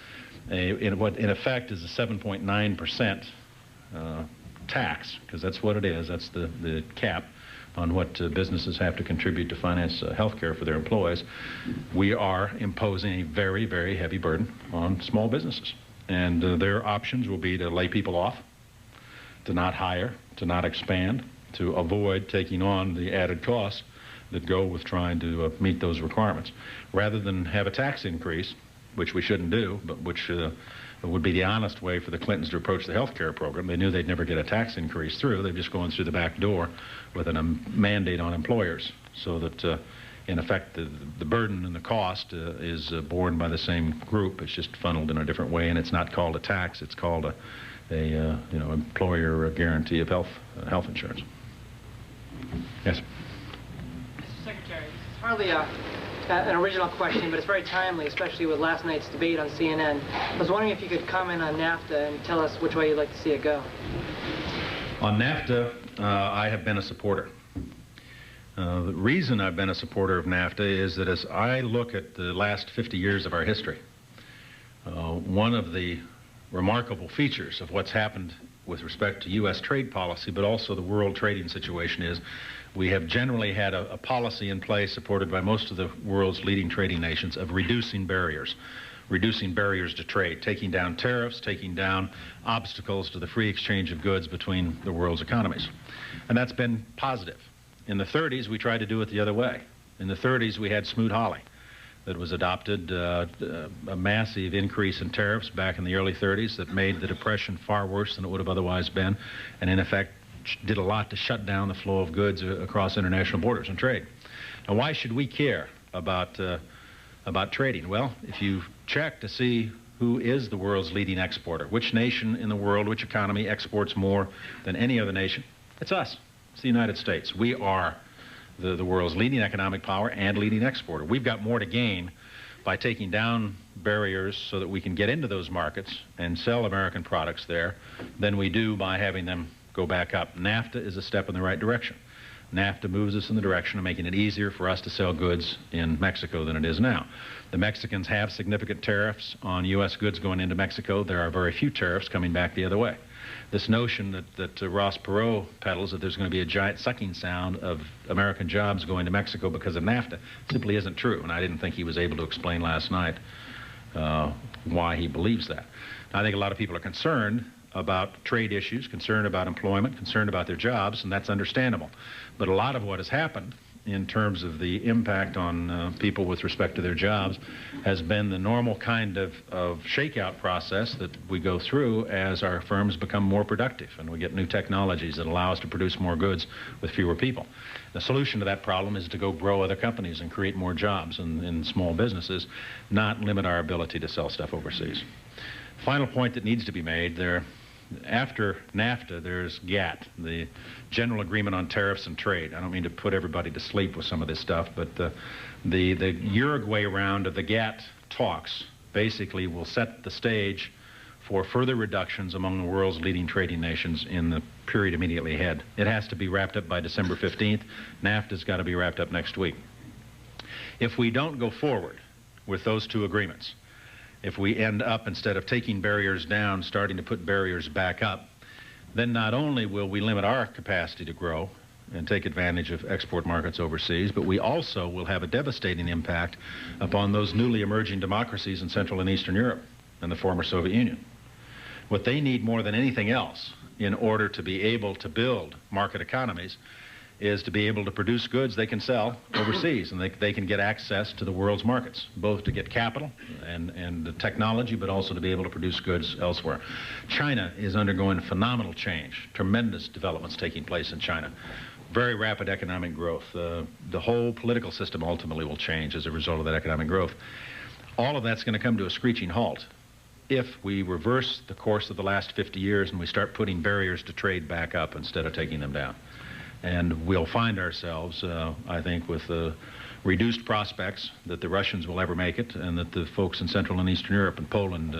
what in effect is a 7.9% tax, because that's what it is. That's the cap on what businesses have to contribute to finance health care for their employees. We are imposing a very, very heavy burden on small businesses. And their options will be to lay people off, to not hire, to not expand, to avoid taking on the added costs that go with trying to meet those requirements. Rather than have a tax increase, which we shouldn't do, but which would be the honest way for the Clintons to approach the health care program. They knew they'd never get a tax increase through. They're just going through the back door with a mandate on employers, so that in effect the burden and the cost is borne by the same group. It's just funneled in a different way, and it's not called a tax. It's called a employer guarantee of health insurance. Yes. Mr. Secretary, this is hardly an original question, but it's very timely, especially with last night's debate on CNN. I was wondering if you could comment on NAFTA and tell us which way you'd like to see it go. On NAFTA, I have been a supporter. The reason I've been a supporter of NAFTA is that as I look at the last 50 years of our history, one of the remarkable features of what's happened with respect to U.S. trade policy, but also the world trading situation is we have generally had a policy in place supported by most of the world's leading trading nations of reducing barriers to trade, taking down tariffs, taking down obstacles to the free exchange of goods between the world's economies. And that's been positive. In the 30s, we tried to do it the other way. In the 30s, we had Smoot-Hawley that was adopted, a massive increase in tariffs back in the early 30s that made the Depression far worse than it would have otherwise been, and in effect did a lot to shut down the flow of goods across international borders and trade. Now, why should we care about trading? Well, if you check to see who is the world's leading exporter, which nation in the world, which economy exports more than any other nation, it's us. It's the United States. We are the world's leading economic power and leading exporter. We've got more to gain by taking down barriers so that we can get into those markets and sell American products there than we do by having them go back up. NAFTA is a step in the right direction. NAFTA moves us in the direction of making it easier for us to sell goods in Mexico than it is now. The Mexicans have significant tariffs on U.S. goods going into Mexico. There are very few tariffs coming back the other way. This notion that Ross Perot peddles, that there's going to be a giant sucking sound of American jobs going to Mexico because of NAFTA, simply isn't true. And I didn't think he was able to explain last night why he believes that. I think a lot of people are concerned about trade issues, concerned about employment, concerned about their jobs, and that's understandable. But a lot of what has happened in terms of the impact on people with respect to their jobs has been the normal kind of shakeout process that we go through as our firms become more productive and we get new technologies that allow us to produce more goods with fewer people. The solution to that problem is to go grow other companies and create more jobs in small businesses, not limit our ability to sell stuff overseas. Final point that needs to be made there. After NAFTA, there's GATT, the General Agreement on Tariffs and Trade. I don't mean to put everybody to sleep with some of this stuff, but the Uruguay round of the GATT talks basically will set the stage for further reductions among the world's leading trading nations in the period immediately ahead. It has to be wrapped up by December 15th. NAFTA's got to be wrapped up next week. If we don't go forward with those two agreements, if we end up, instead of taking barriers down, starting to put barriers back up, then not only will we limit our capacity to grow and take advantage of export markets overseas, but we also will have a devastating impact upon those newly emerging democracies in Central and Eastern Europe and the former Soviet Union. What they need more than anything else in order to be able to build market economies is to be able to produce goods they can sell overseas, and they can get access to the world's markets, both to get capital and the technology, but also to be able to produce goods elsewhere. China is undergoing phenomenal change, tremendous developments taking place in China. Very rapid economic growth. The whole political system ultimately will change as a result of that economic growth. All of that's going to come to a screeching halt if we reverse the course of the last 50 years and we start putting barriers to trade back up instead of taking them down. And we'll find ourselves, I think, with reduced prospects that the Russians will ever make it, and that the folks in Central and Eastern Europe and Poland,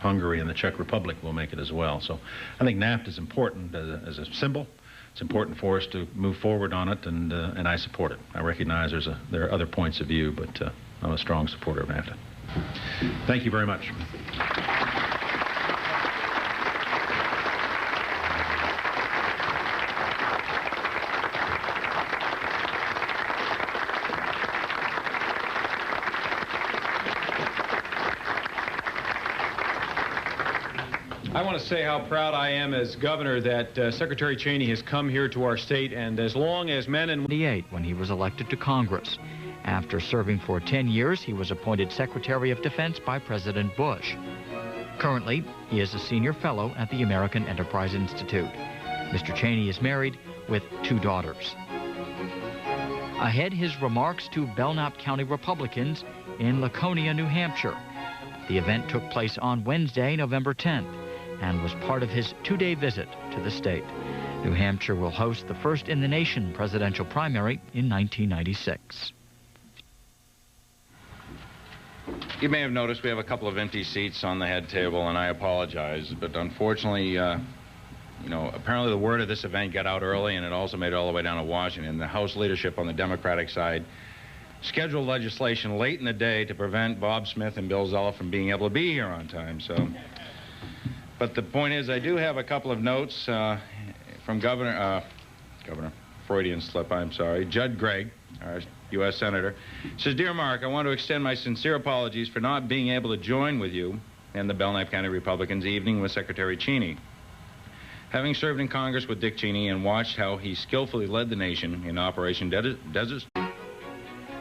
Hungary, and the Czech Republic will make it as well. So I think NAFTA is important as a symbol. It's important for us to move forward on it, and I support it. I recognize there are other points of view, but I'm a strong supporter of NAFTA. Thank you very much. I want to say how proud I am as governor that Secretary Cheney has come here to our state, and as long as men and... When he was elected to Congress. After serving for 10 years, he was appointed Secretary of Defense by President Bush. Currently, he is a senior fellow at the American Enterprise Institute. Mr. Cheney is married with 2 daughters. Ahead, his remarks to Belknap County Republicans in Laconia, New Hampshire. The event took place on Wednesday, November 10th, and was part of his 2-day visit to the state. New Hampshire will host the first in the nation presidential primary in 1996. You may have noticed we have a couple of empty seats on the head table, and I apologize, but unfortunately, apparently the word of this event got out early, and it also made it all the way down to Washington. The House leadership on the Democratic side scheduled legislation late in the day to prevent Bob Smith and Bill Zella from being able to be here on time. So But the point is, I do have a couple of notes from Governor Freudian slip, I'm sorry, Judd Gregg, our U.S. Senator. Says, "Dear Mark, I want to extend my sincere apologies for not being able to join with you and the Belknap County Republicans evening with Secretary Cheney. Having served in Congress with Dick Cheney and watched how he skillfully led the nation in Operation Desert..."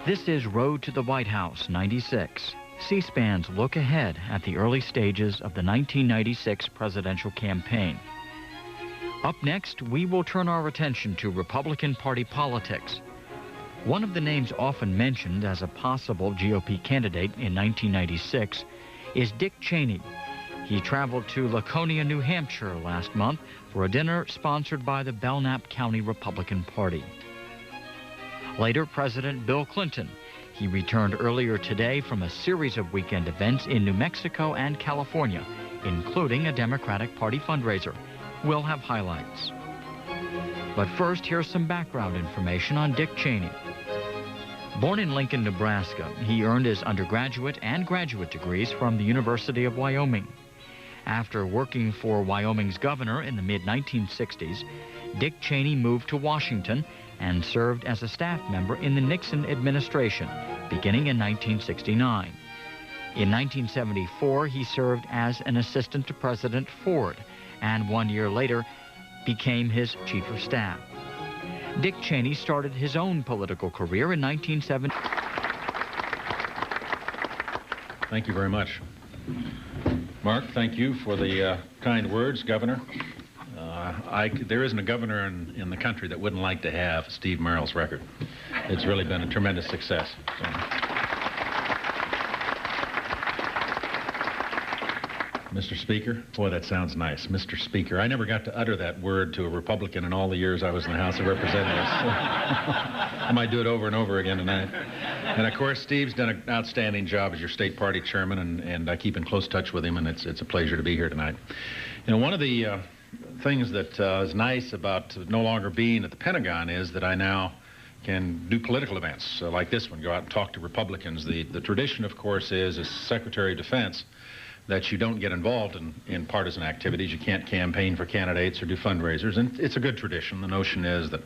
This is Road to the White House, 96. C-SPAN's look ahead at the early stages of the 1996 presidential campaign. Up next, we will turn our attention to Republican Party politics. One of the names often mentioned as a possible GOP candidate in 1996 is Dick Cheney. He traveled to Laconia, New Hampshire last month for a dinner sponsored by the Belknap County Republican Party. Later, President Bill Clinton. He returned earlier today from a series of weekend events in New Mexico and California, including a Democratic Party fundraiser. We'll have highlights. But first, here's some background information on Dick Cheney. Born in Lincoln, Nebraska, he earned his undergraduate and graduate degrees from the University of Wyoming. After working for Wyoming's governor in the mid-1960s, Dick Cheney moved to Washington and served as a staff member in the Nixon administration, beginning in 1969. In 1974, he served as an assistant to President Ford, and 1 year later became his chief of staff. Dick Cheney started his own political career in 1970. Thank you very much. Mark, thank you for the kind words, Governor. There isn't a governor in the country that wouldn't like to have Steve Merrill's record. It's really been a tremendous success. So. Mr. Speaker, boy, that sounds nice. Mr. Speaker, I never got to utter that word to a Republican in all the years I was in the House of Representatives. So I might do it over and over again tonight. And of course, Steve's done an outstanding job as your state party chairman, and I keep in close touch with him, and it's a pleasure to be here tonight. You know, one of the things that is nice about no longer being at the Pentagon is that I now can do political events like this one, go out and talk to Republicans. The tradition, of course, is as Secretary of Defense that you don't get involved in partisan activities. You can't campaign for candidates or do fundraisers, and it's a good tradition. The notion is that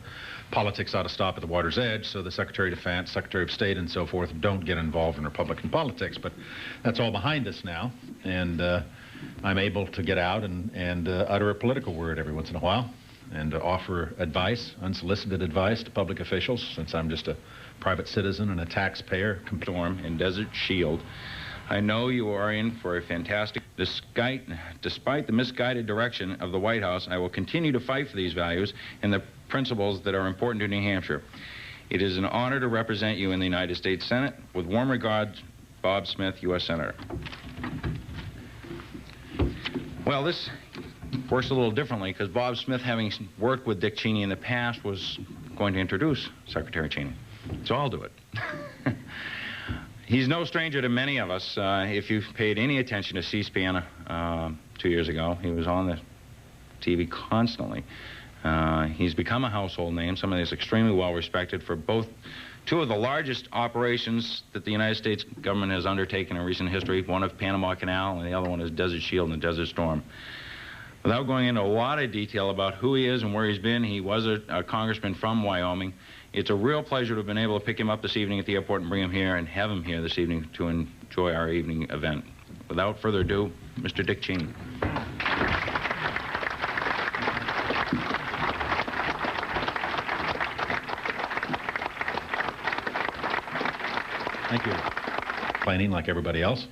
politics ought to stop at the water's edge, so the Secretary of Defense, Secretary of State, and so forth don't get involved in Republican politics. But that's all behind us now, and I'm able to get out and utter a political word every once in a while and offer advice, unsolicited advice to public officials, since I'm just a private citizen and a taxpayer. Storm in Desert Shield. I know you are in for a fantastic... Despite the misguided direction of the White House, I will continue to fight for these values and the principles that are important to New Hampshire. It is an honor to represent you in the United States Senate. With warm regards, Bob Smith, U.S. Senator. Well, this works a little differently because Bob Smith, having worked with Dick Cheney in the past, was going to introduce Secretary Cheney. So I'll do it. He's no stranger to many of us. If you've paid any attention to C-SPAN 2 years ago, he was on the TV constantly. He's become a household name, somebody that's extremely well respected for both two of the largest operations that the United States government has undertaken in recent history, one of Panama Canal and the other one is Desert Shield and Desert Storm. Without going into a lot of detail about who he is and where he's been, he was a congressman from Wyoming. It's a real pleasure to have been able to pick him up this evening at the airport and bring him here and have him here this evening to enjoy our evening event. Without further ado, Mr. Dick Cheney. Thank you. Planning like everybody else.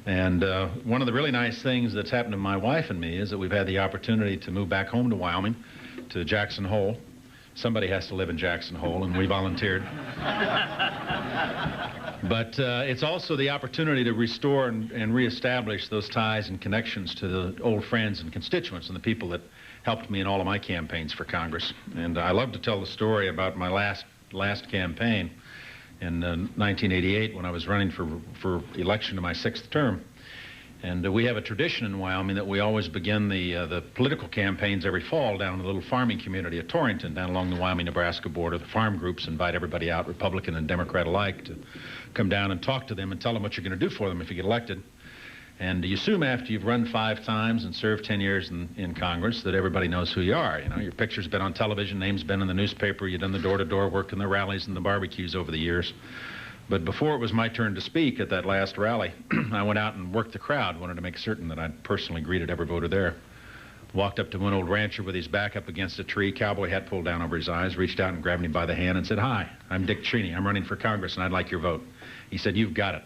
And one of the really nice things that's happened to my wife and me is that we've had the opportunity to move back home to Wyoming, to Jackson Hole. Somebody has to live in Jackson Hole, and we volunteered. But it's also the opportunity to restore and reestablish those ties and connections to the old friends and constituents and the people that helped me in all of my campaigns for Congress. And I love to tell the story about my last campaign in 1988 when I was running for election to my 6th term. And we have a tradition in Wyoming that we always begin the political campaigns every fall down in the little farming community of Torrington, down along the Wyoming-Nebraska border. The farm groups invite everybody out, Republican and Democrat alike, to come down and talk to them and tell them what you're going to do for them if you get elected. And you assume after you've run 5 times and served 10 years in Congress that everybody knows who you are. You know, your picture's been on television, name's been in the newspaper, you've done the door-to-door work in the rallies and the barbecues over the years. But before it was my turn to speak at that last rally, I went out and worked the crowd, wanted to make certain that I'd personally greeted every voter there. Walked up to one old rancher with his back up against a tree, cowboy hat pulled down over his eyes, reached out and grabbed me by the hand and said, "Hi, I'm Dick Cheney. I'm running for Congress and I'd like your vote." He said, "You've got it.